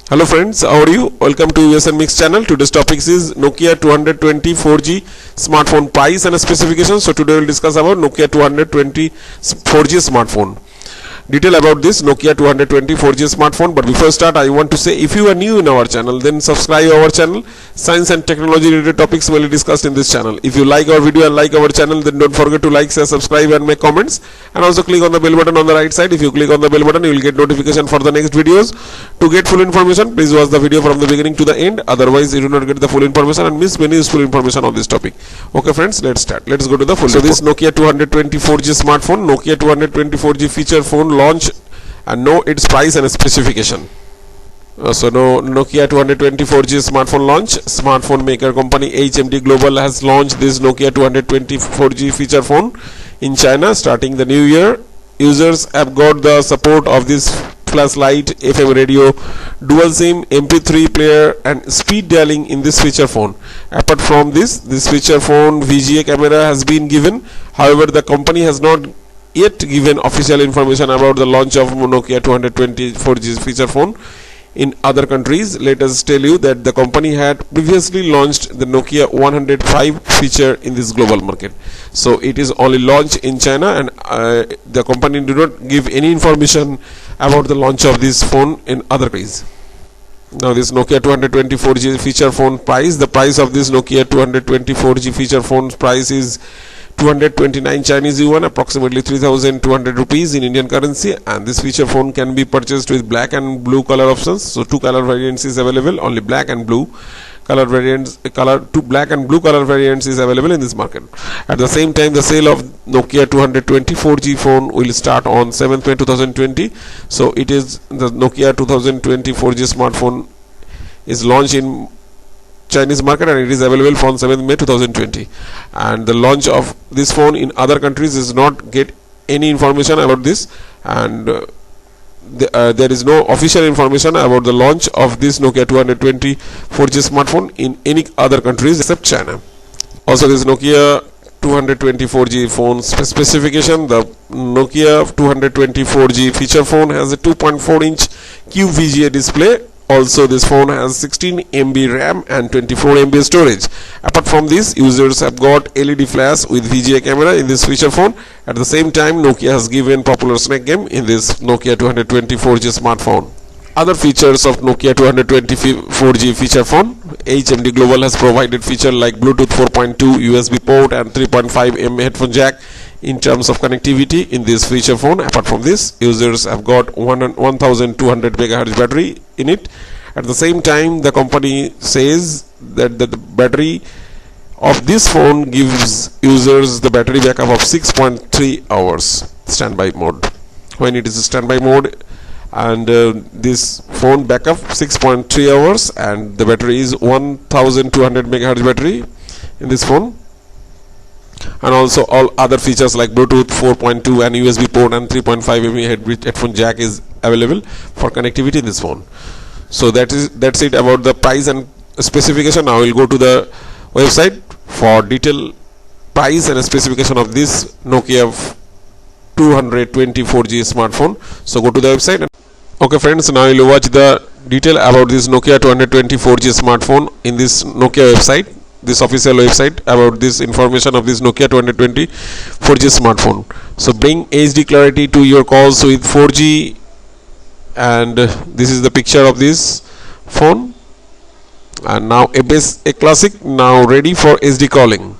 Hello friends, how are you? Welcome to USN Mix channel. Today's topic is Nokia 220 4G smartphone price and specification. So today we'll discuss about Nokia 220 4G smartphone. Detail about this Nokia 220 4G smartphone. But before start, I want to say if you are new in our channel, then subscribe our channel. Science and technology related topics will be discussed in this channel. If you like our video and like our channel, then don't forget to like, share, subscribe and make comments. And also click on the bell button on the right side. If you click on the bell button, you will get notification for the next videos. To get full information, please watch the video from the beginning to the end. Otherwise, you do not get the full information and miss many useful information on this topic. Okay friends, let's start. Let's go to the full. So this Nokia 220 4G smartphone, Nokia 220 4G feature phone launch, and know its price and specification. Nokia 220 4G smartphone launch. Smartphone maker company HMD Global has launched this Nokia 220 4G feature phone in China starting the new year. Users have got the support of this flashlight, FM radio, dual SIM, MP3 player and speed dialing in this feature phone. Apart from this feature phone VGA camera has been given. However, the company has not yet given official information about the launch of Nokia 220 4G feature phone in other countries. Let us tell you that the company had previously launched the Nokia 105 feature in this global market. So it is only launched in China, and the company do not give any information about the launch of this phone in other countries. Now this Nokia 220 4G feature phone price. The price of this Nokia 220 4G feature phone price is 229 Chinese yuan, approximately 3,200 rupees in Indian currency, and this feature phone can be purchased with black and blue color options. So two color variants is available, only black and blue color variants. Two black and blue color variants is available in this market. At the same time, the sale of Nokia 220 4G phone will start on 7th May 2020. So it is the Nokia 2020 4G smartphone is launched in Chinese market, and it is available from 7th May 2020. And the launch of this phone in other countries is not get any information about this, and there is no official information about the launch of this Nokia 220 4G smartphone in any other countries except China. Also, this Nokia 220 4G phone specification. The Nokia 220 4G feature phone has a 2.4-inch QVGA display. Also, this phone has 16 MB RAM and 24 MB storage. Apart from this, users have got LED flash with VGA camera in this feature phone. At the same time, Nokia has given popular snake game in this Nokia 220 4G smartphone. Other features of Nokia 220 4G feature phone. HMD Global has provided features like Bluetooth 4.2, USB port and 3.5mm headphone jack in terms of connectivity in this feature phone. Apart from this, users have got 1200 MHz battery in it. At the same time, the company says that the battery of this phone gives users the battery backup of 6.3 hours standby mode. When it is standby mode, and this phone backup 6.3 hours, and the battery is 1200 MHz battery in this phone. And also all other features like Bluetooth 4.2 and USB port and 3.5mm headphone jack is available for connectivity in this phone. So that's it about the price and specification. Now we'll go to the website for detailed price and specification of this Nokia 220 4G smartphone. So go to the website. Okay friends, now you'll watch the detail about this Nokia 220 4G smartphone in this Nokia website, this official website, about this information of this Nokia 220 4G smartphone. So bring HD clarity to your calls with 4G, and this is the picture of this phone. And now a classic now ready for HD calling.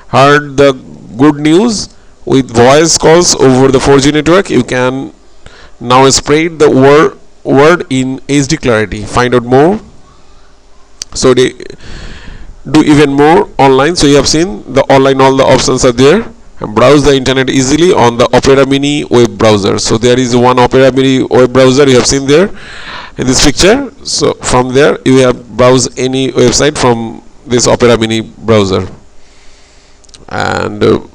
Heard the good news with voice calls over the 4G network. You can now spread the word in HD clarity. Find out more. So they do even more online. So you have seen the online, all the options are there, and browse the internet easily on the Opera Mini web browser. So there is one Opera Mini web browser you have seen there in this picture. So from there you have browse any website from this Opera Mini browser, and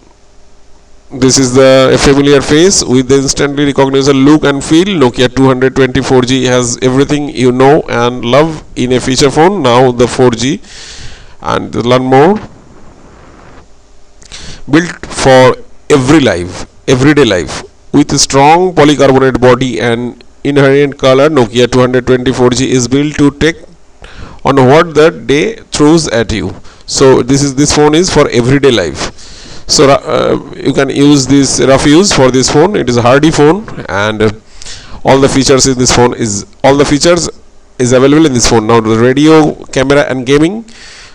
this is a familiar face with the instantly recognizable look and feel. Nokia 220 4G has everything you know and love in a feature phone. Now the 4G, and learn more. Built for everyday life with a strong polycarbonate body and inherent color, Nokia 224G is built to take on what the day throws at you. So this phone is for everyday life. So you can use this rough use for this phone. It is a hardy phone, and all the features in this phone is available in this phone. Now the radio, camera and gaming.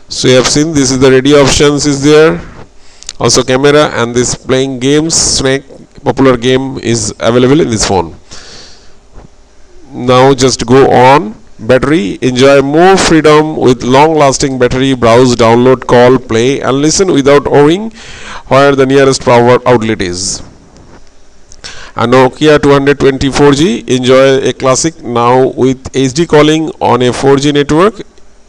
So you have seen this is the radio options is there, also camera, and this playing games, Snake popular game is available in this phone. Now just go on. Battery, enjoy more freedom with long lasting battery. Browse, download, call, play and listen without worrying where the nearest power outlet is. A Nokia 224G, enjoy a classic now with HD calling on a 4G network.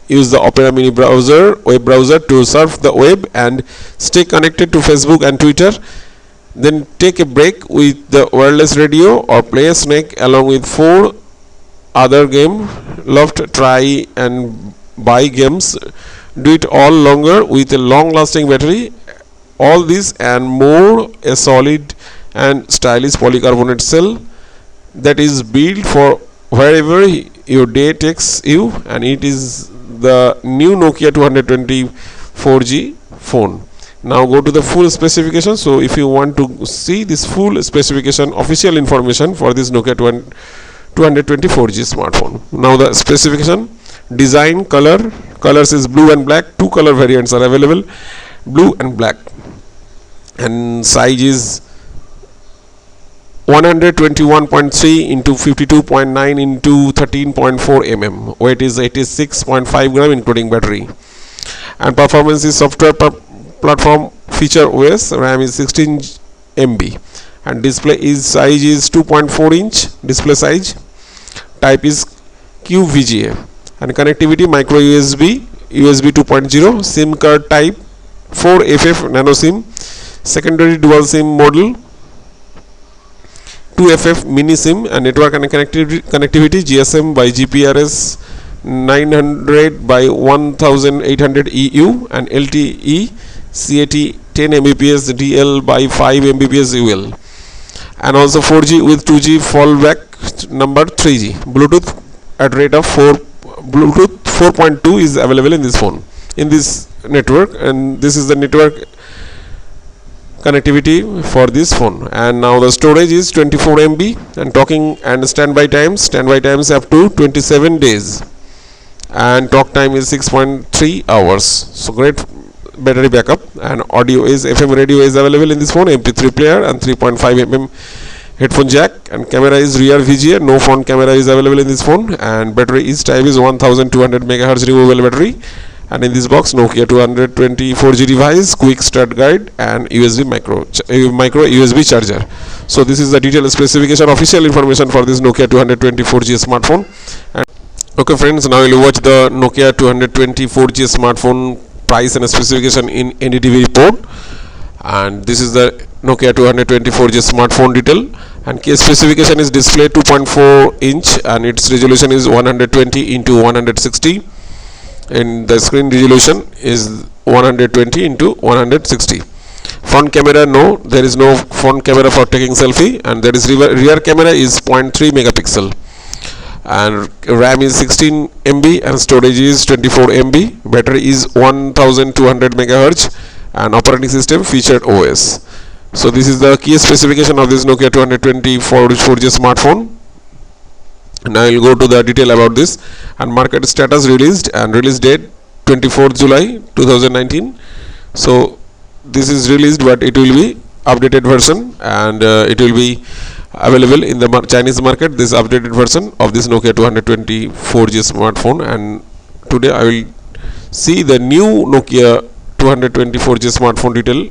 Use the Opera Mini browser, web browser to surf the web and stay connected to Facebook and Twitter. Then take a break with the wireless radio or play a Snake along with 4 other game. Loved, try and buy games. Do it all longer with a long lasting battery. All this and more, a solid and stylish polycarbonate cell that is built for wherever your day takes you, and it is the new Nokia 224G phone. Now go to the full specification. So if you want to see this full specification, official information for this Nokia 224G smartphone. Now the specification, design, colors is blue and black. 2 color variants are available, blue and black, and size is 121.3 into 52.9 into 13.4 mm. Weight is 86.5 gram including battery, and performance is software platform feature OS. RAM is 16 MB, and display is size is 2.4 inch display size. Type is QVGA, and connectivity micro USB 2.0, SIM card type 4FF nano SIM, secondary dual SIM model 2FF mini SIM, and network and connectivity GSM by GPRS 900 by 1800 EU, and LTE CAT 10 Mbps DL by 5 Mbps UL, and also 4G with 2G fallback number 3G. Bluetooth at rate of 4.2 is available in this phone, in this network, and this is the network connectivity for this phone. And now the storage is 24 MB, and talking and standby times up to 27 days, and talk time is 6.3 hours. So great battery backup. And audio is FM radio is available in this phone, MP3 player and 3.5 mm headphone jack, and camera is rear VGA, no front camera is available in this phone, and battery is type is 1200 MHz removable battery. And in this box, Nokia 224G device, quick start guide, and USB micro USB charger. So this is the detailed specification, official information for this Nokia 224G smartphone. And okay friends, now we'll watch the Nokia 224G smartphone price and specification in NDTV report. And this is the Nokia 224G smartphone detail, and case specification is display 2.4 inch, and its resolution is 120 into 160, and the screen resolution is 120 into 160. Front camera, no, there is no front camera for taking selfie, and there is rear camera is 0.3 megapixel, and RAM is 16 MB, and storage is 24 MB. Battery is 1200 MHz, and operating system featured OS. So this is the key specification of this Nokia 224G smartphone. Now I will go to the detail about this. And market status released, and release date 24th July 2019. So this is released, but it will be updated version, and it will be available in the Chinese market, this updated version of this Nokia 224G smartphone. And today I will see the new Nokia 224G smartphone detail,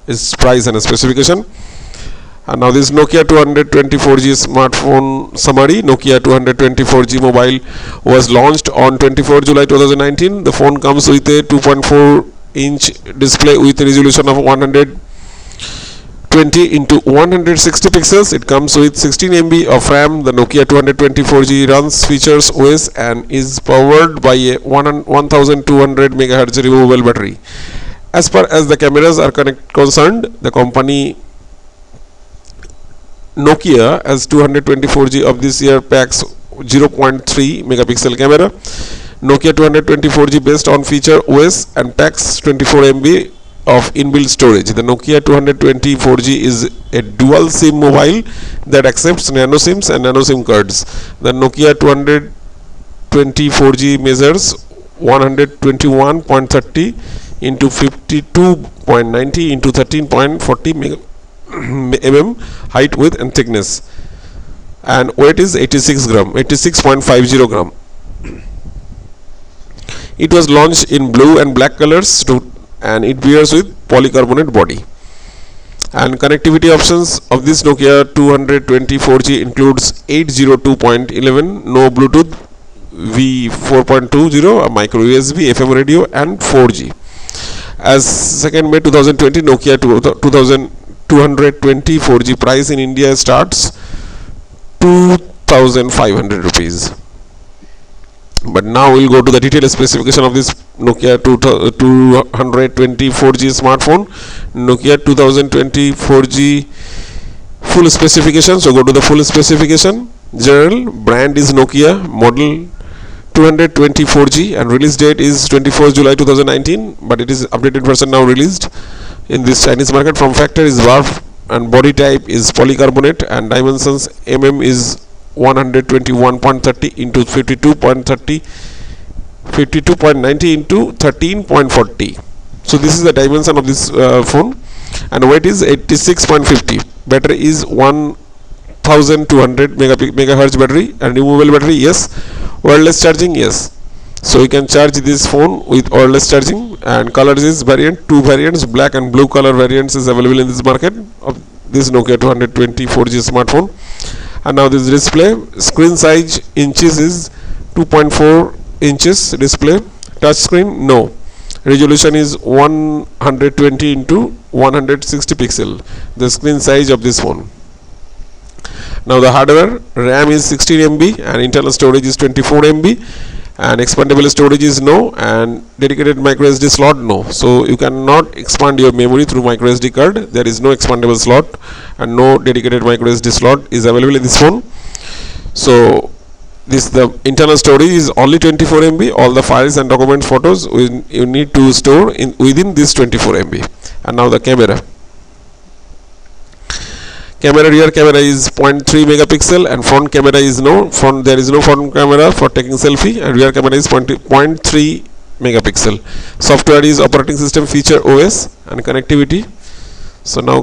its price and specification. And now this Nokia 224G smartphone summary. Nokia 224G mobile was launched on 24 July 2019. The phone comes with a 2.4 inch display with a resolution of 120 into 160 pixels. It comes with 16 MB of RAM. The Nokia 224G runs features OS and is powered by a 1200 MHz removable battery. As far as the cameras are concerned, the company Nokia as 224G of this year packs 0.3 megapixel camera. Nokia 224G based on feature OS and packs 24 MB of inbuilt storage. The Nokia 224G is a dual SIM mobile that accepts nano SIMs and nano SIM cards. The Nokia 224G measures 121.30 into 52.90 into 13.40 mm height, width and thickness, and weight is 86.50 gram. It was launched in blue and black colors and it bears with polycarbonate body. And connectivity options of this Nokia 224G includes 802.11, no Bluetooth, V4.20, a micro USB, FM radio and 4G. As 2nd May 2020, Nokia 224G price in India starts 2,500 rupees. But now we'll go to the detailed specification of this Nokia 224G smartphone. Nokia 2024G full specification. So go to the full specification. General, brand is Nokia, model 224G, and release date is 24th July 2019, but it is updated version now released in this Chinese market. From factor is VARF and body type is polycarbonate, and dimensions mm is 121.30 into 52.90 into 13.40. So this is the dimension of this phone, and weight is 86.50. Battery is 1200 megahertz battery, and removable battery, yes. Wireless charging, yes. So you can charge this phone with wireless charging. And colors is variant, two variants, black and blue color variants is available in this market of this Nokia 224G smartphone. And now this display, screen size inches is 2.4 inches display. Touch screen, no. Resolution is 120 into 160 pixel, the screen size of this phone. Now the hardware, RAM is 16 MB and internal storage is 24 MB, and expandable storage is no, and dedicated micro SD slot, no. So you cannot expand your memory through micro SD card. There is no expandable slot and no dedicated micro SD slot is available in this phone. So the internal storage is only 24 MB. All the files and documents, photos you need to store within this 24 MB. And now the camera. Rear camera is 0.3 megapixel and front camera is no. There is no front camera for taking selfie, and rear camera is 0.3 megapixel. Software is operating system feature OS, and connectivity. So now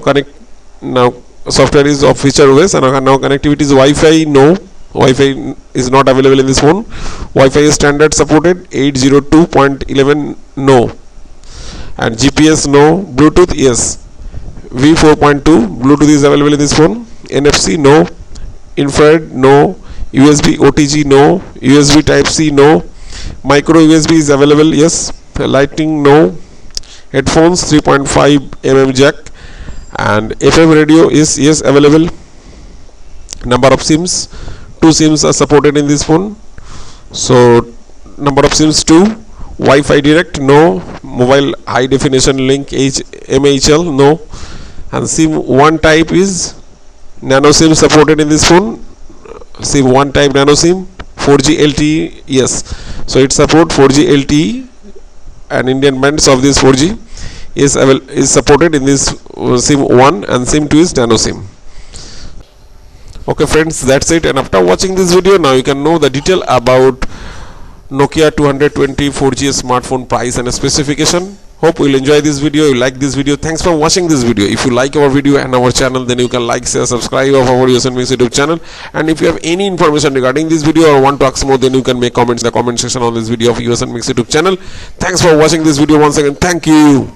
software is of feature OS, and now connectivity is Wi-Fi, no. Wi-Fi is not available in this phone. Wi-Fi is standard supported, 802.11, no. And GPS, no. Bluetooth, yes. V4.2 Bluetooth is available in this phone. NFC, no. Infrared, no. USB OTG, no. USB Type C, no. Micro USB is available, yes. Lightning, no. Headphones 3.5 mm jack, and FM radio is yes available. Number of SIMs, 2 SIMs are supported in this phone. So number of SIMs 2. Wi-Fi direct, no. Mobile high definition link MHL, no. And SIM 1 type is nano SIM supported in this phone. SIM 1 type nano SIM. 4G LTE, yes. So it supports 4G LTE, and Indian bands of this 4G is supported in this SIM 1, and SIM 2 is nano SIM. Okay friends, that's it. And after watching this video, now you can know the detail about Nokia 224G smartphone price and specification. Hope you will enjoy this video. You like this video. Thanks for watching this video. If you like our video and our channel, then you can like, share, subscribe of our USN Mix YouTube channel. And if you have any information regarding this video or want to ask more, then you can make comments in the comment section on this video of USN Mix YouTube channel. Thanks for watching this video once again. Thank you.